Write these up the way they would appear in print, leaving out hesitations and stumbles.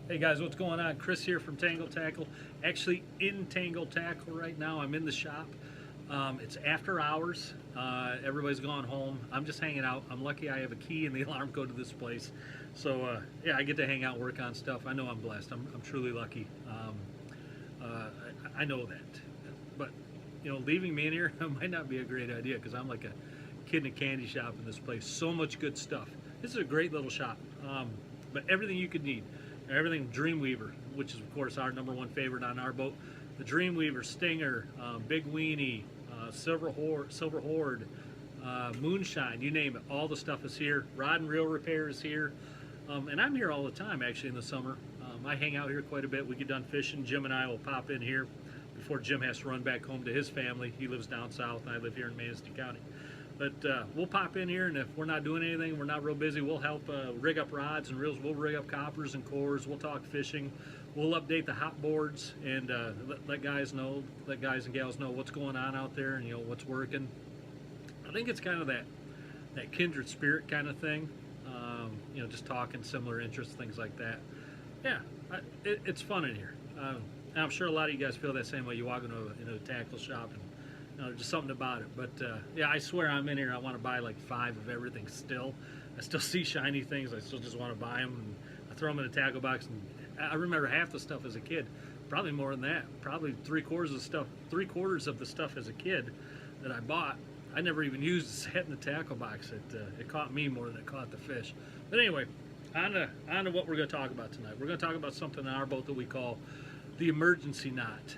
Hey guys, what's going on? Chris here from Tangled Tackle. Actually in Tangled Tackle right now. I'm in the shop. It's after hours. Everybody's gone home. I'm just hanging out. I'm lucky I have a key and the alarm code to this place. So yeah, I get to hang out and work on stuff. I know I'm blessed. I'm truly lucky. I know that. But, you know, leaving me in here might not be a great idea because I'm like a kid in a candy shop in this place. So much good stuff. This is a great little shop. But everything you could need. Everything Dreamweaver, which is of course our #1 favorite on our boat. The Dreamweaver, Stinger, Big Weenie, Silver Horde, Moonshine, you name it. All the stuff is here. Rod and reel repair is here. And I'm here all the time actually in the summer. I hang out here quite a bit. We get done fishing. Jim and I will pop in here before Jim has to run back home to his family. He lives down south and I live here in Manistee County. But we'll pop in here, and if we're not doing anything, we're not real busy, we'll help rig up rods and reels. We'll rig up coppers and cores. We'll talk fishing. We'll update the hot boards and let guys and gals know what's going on out there and, you know, what's working. I think it's kind of that kindred spirit kind of thing. You know, just talking similar interests, things like that. Yeah, it's fun in here. And I'm sure a lot of you guys feel that same way. You walk into a tackle shop and, you know, just something about it. But yeah, I swear I'm in here. I want to buy like 5 of everything still. I still see shiny things. I still just want to buy them. And I throw them in a tackle box. And I remember half the stuff as a kid. Probably more than that. Probably 3/4 of the stuff as a kid that I bought, I never even used. It sat in the tackle box. It caught me more than it caught the fish. But anyway, on to what we're going to talk about tonight. We're going to talk about something in our boat that we call the emergency knot.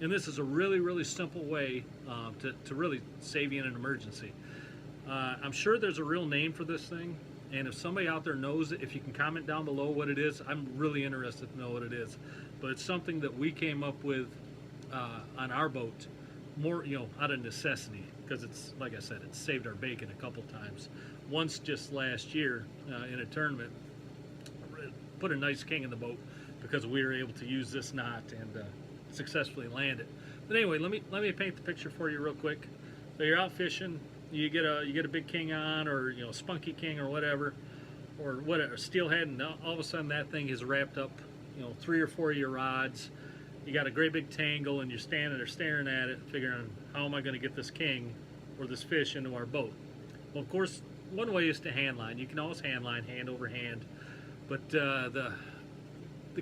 And this is a really, really simple way to really save you in an emergency. I'm sure there's a real name for this thing, and if somebody out there knows it, if you can comment down below what it is, I'm really interested to know what it is. But it's something that we came up with on our boat, more, you know, out of necessity, because it's, like I said, it's saved our bacon a couple times. Once just last year in a tournament, put a nice king in the boat because we were able to use this knot and successfully land it. But anyway, let me paint the picture for you real quick. So you're out fishing, you get a big king on, or, you know, spunky king or whatever, steelhead, and all of a sudden that thing is wrapped up, you know, 3 or 4 of your rods. You got a great big tangle and you're standing there staring at it, figuring, how am I going to get this king or this fish into our boat? Well, of course, one way is to hand line. You can always hand line, hand over hand, but the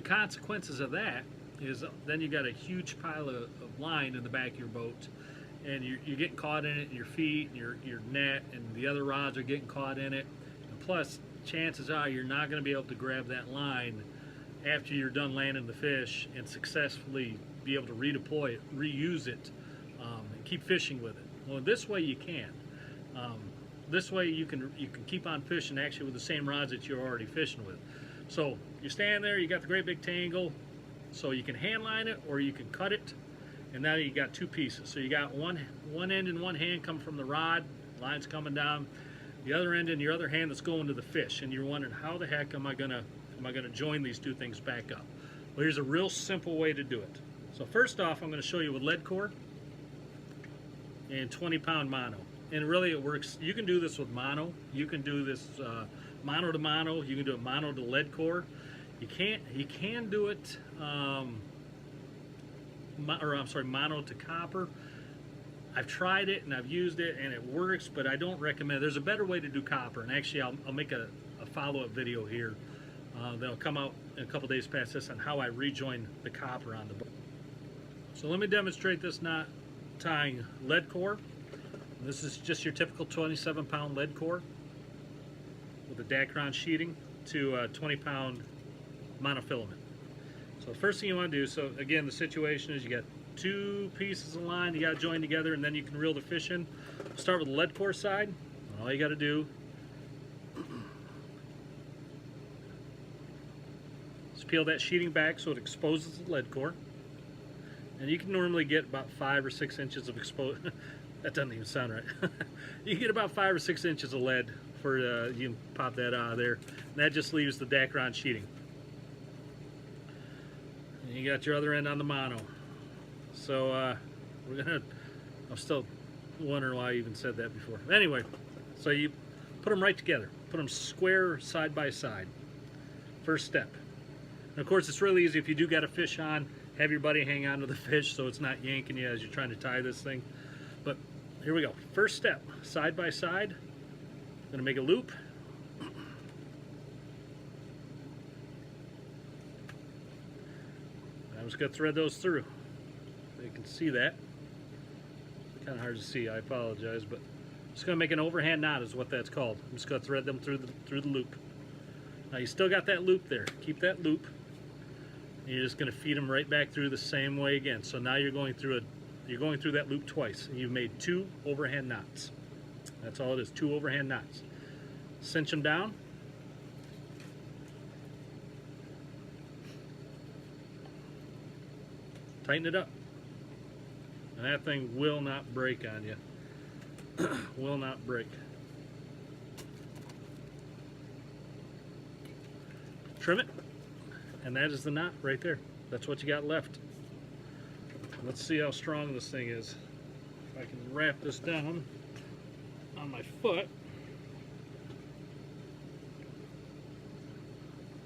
consequences of that is then you got a huge pile of line in the back of your boat, and you're getting caught in it, and your feet and your net and the other rods are getting caught in it. And plus, chances are you're not going to be able to grab that line after you're done landing the fish and successfully be able to redeploy it, reuse it, and keep fishing with it. Well, this way you can. This way you can keep on fishing actually with the same rods that you're already fishing with. So you stand there, you got the great big tangle, so you can hand line it or you can cut it, and now you got 2 pieces. So you got one end in one hand coming from the rod, line's coming down, the other end in your other hand that's going to the fish, and you're wondering, how the heck am I gonna join these 2 things back up? Well, here's a real simple way to do it. So first off, I'm going to show you with lead core and 20-pound mono. And really it works. You can do this with mono. You can do this mono to mono. You can do it mono to lead core. You can do it mono to copper. I've tried it and I've used it and it works, but I don't recommend. There's a better way to do copper, and actually I'll make a follow-up video here that'll come out in a couple days past this on how I rejoin the copper on the boat. So let me demonstrate this knot tying lead core. This is just your typical 27-pound lead core with a Dacron sheeting to a 20-pound monofilament. So the first thing you want to do, so again, the situation is you got 2 pieces of line you got to join together, and then you can reel the fish in. Start with the lead core side. All you got to do is peel that sheeting back so it exposes the lead core. And you can normally get about 5 or 6 inches of exposure. That doesn't even sound right. You get about 5 or 6 inches of lead for you can pop that out of there. And that just leaves the Dacron sheeting. And you got your other end on the mono. So I'm still wondering why I even said that before. Anyway, so you put them right together. Put them square side by side. First step. And of course, it's really easy if you do got a fish on, have your buddy hang on to the fish so it's not yanking you as you're trying to tie this thing. But here we go. First step, side by side. I'm going to make a loop. I'm just going to thread those through. You can see that. It's kind of hard to see, I apologize, but I'm just going to make an overhand knot is what that's called. I'm just going to thread them through the loop. Now you still got that loop there. Keep that loop. And you're just going to feed them right back through the same way again. So now you're going through that loop twice, and you've made 2 overhand knots. That's all it is, 2 overhand knots. Cinch them down. Tighten it up. And that thing will not break on you. Will not break. Trim it. And that is the knot right there. That's what you got left. Let's see how strong this thing is. If I can wrap this down on my foot.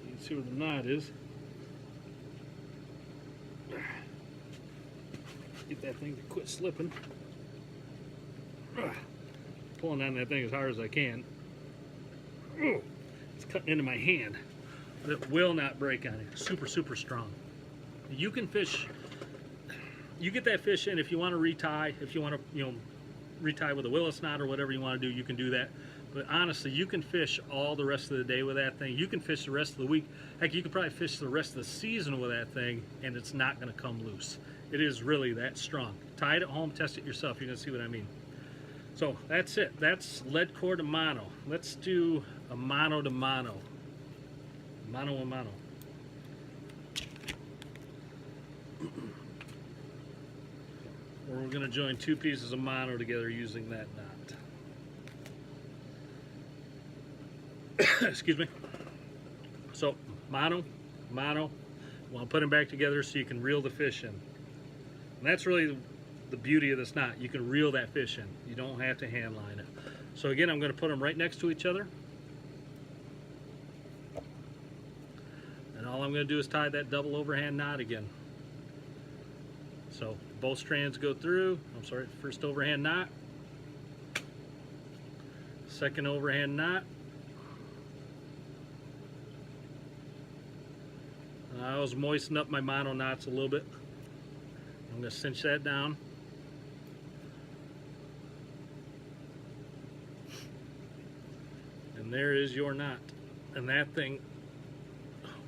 You can see where the knot is. Get that thing to quit slipping. Pulling on that thing as hard as I can. It's cutting into my hand. But it will not break on you. Super, super strong. You can fish. You get that fish in if you want to retie. If you want to, retie with a Willis knot or whatever you want to do, you can do that. But honestly, you can fish all the rest of the day with that thing. You can fish the rest of the week. Heck, you could probably fish the rest of the season with that thing, and it's not going to come loose. It is really that strong. Tie it at home, test it yourself. You're going to see what I mean. So that's it. That's lead core to mono. Let's do a mono to mono. Mono a mono. Or we're going to join 2 pieces of mono together using that knot. Excuse me. So mono, mono. You want to put them back together so you can reel the fish in. And that's really the beauty of this knot. You can reel that fish in. You don't have to hand line it. So again, I'm going to put them right next to each other. And all I'm going to do is tie that double overhand knot again. So both strands go through. I'm sorry, first overhand knot. Second overhand knot. I always moisten up my mono knots a little bit. I'm going to cinch that down. And there is your knot. And that thing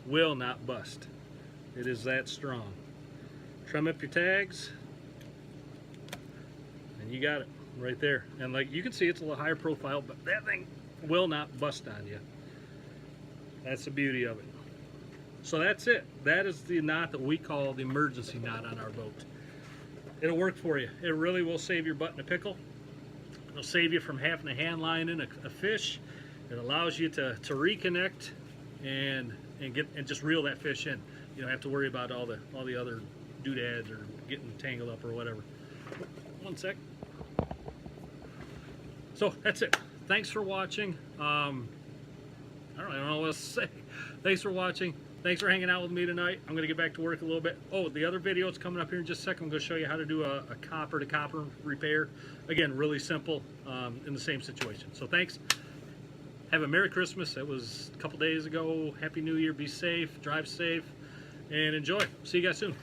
will not bust. It is that strong. Trim up your tags. And you got it right there. And like you can see, it's a little higher profile, but that thing will not bust on you. That's the beauty of it. So that's it. That is the knot that we call the emergency knot on our boat. It'll work for you. It really will save your butt in a pickle. It'll save you from having to hand line in a fish. It allows you to reconnect and just reel that fish in. You don't have to worry about all the other doodads or getting tangled up or whatever. One sec. So that's it. Thanks for watching. I don't know what else to say. Thanks for watching. Thanks for hanging out with me tonight. I'm going to get back to work a little bit. Oh, the other video is coming up here in just a second. I'm going to show you how to do a copper to copper repair. Again, really simple in the same situation. So thanks. Have a Merry Christmas. That was a couple days ago. Happy New Year. Be safe. Drive safe. And enjoy. See you guys soon.